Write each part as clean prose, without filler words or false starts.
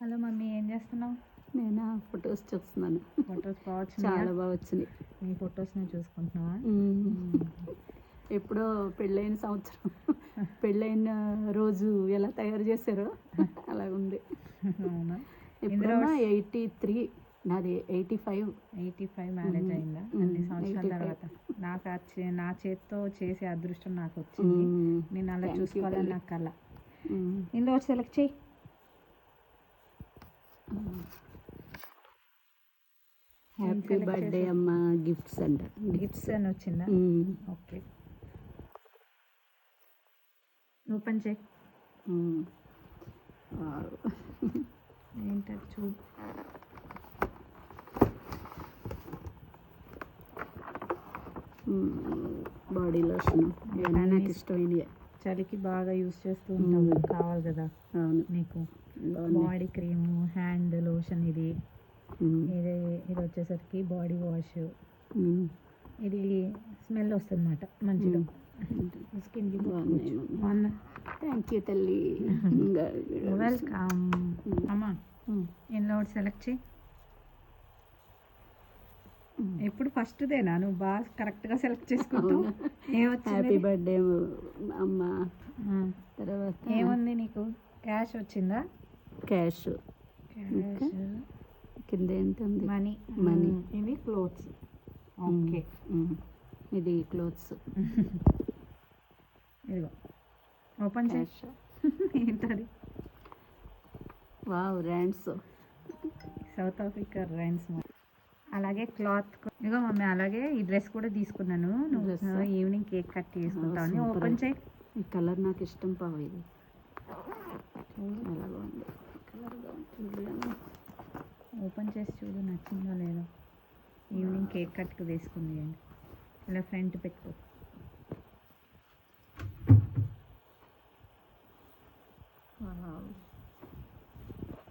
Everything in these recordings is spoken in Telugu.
హలో మమ్మీ, ఏం చేస్తున్నావు? నేను ఫొటోస్ చూస్తున్నాను. ఫొటోస్ బాగా చాలా బాగా వచ్చినాయి. నీ ఫొటోస్ నేను చూసుకుంటున్నావా? ఎప్పుడో పెళ్ళైన సంవత్సరం పెళ్ళైన రోజు ఎలా తయారు చేశారో అలాగుంది. అవునా? ఎప్పుడన్నా 83, నాది 85 మ్యారేజ్ అయిందా? అన్ని సంవత్సరాల తర్వాత నాకు నా చేతితో చేసే అదృష్టం నాకు వచ్చింది. నేను అలా చూసుకోవాలని నాకు కళ. ఇందులో సెలెక్ట్ చేయి. హ్యాపీ బర్త్డే అమ్మ, గిఫ్ట్స్ అంట. గిఫ్ట్స్ అని వచ్చిందా? ఓకే, ఓపెన్ చేయి. ఏంటది చూడు. బాడీ లోషన్ నాకు ఇష్టమైనవి. చలికి బాగా యూస్ చేస్తూ ఉంటావు, కావాలి కదా. అవును, నీకు బాడీ క్రీము, హ్యాండ్ లోషన్, ఇది వచ్చేసరికి బాడీ వాష్. ఇది స్మెల్ వస్తుంది అన్నమాట మంచిగా, స్కిన్కి బాగుంది. థ్యాంక్ యూ తల్లి. వెల్కమ్ అమ్మా. ఇందులో ఒకటి సెలెక్ట్ చేయి. ఎప్పుడు ఫస్ట్దేనా? నువ్వు బాగా కరెక్ట్గా సెలెక్ట్ చేసుకుంటావు. హ్యాపీ బర్త్డే అమ్మ. తర్వాత ఏముంది నీకు? క్యాష్ వచ్చిందా? క్యాష్ కింద ఏంటుంది? మనీ. ఇవి క్లోత్స్. ఓకే, ఇది క్లోత్స్. ఇదిగో ఓపెన్ చేసి. ఏంటది? Wow, rands. South Africa rands. అలాగే క్లాత్. ఇదిగో మమ్మీ, అలాగే ఈ డ్రెస్ కూడా తీసుకున్నాను. నువ్వు ఈవినింగ్ కేక్ కట్ చేసుకుంటావు. ఓపెన్ చేయి. ఈ కలర్ నాకు ఇష్టం పావు. ఇది ఎలా బాగుంది, కలర్ బాగుంది. ఓపెన్ చేసి చూడు, నచ్చిందో లేదో. ఈవినింగ్ కేక్ కట్కి వేసుకుంది అండి. ఇలా ఫ్రంట్ పెట్టుకో.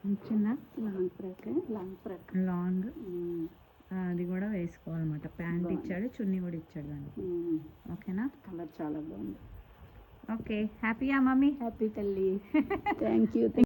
నచ్చిందా? లాంగ్ అది కూడా వేసుకోవాలన్నమాట. ప్యాంట్ ఇచ్చాడు, చున్నీ కూడా ఇచ్చాడు దాన్ని. ఓకేనా? కలర్ చాలా బాగుంది. ఓకే, హ్యాపీయా మమ్మీ? హ్యాపీ తల్లి. Thank you.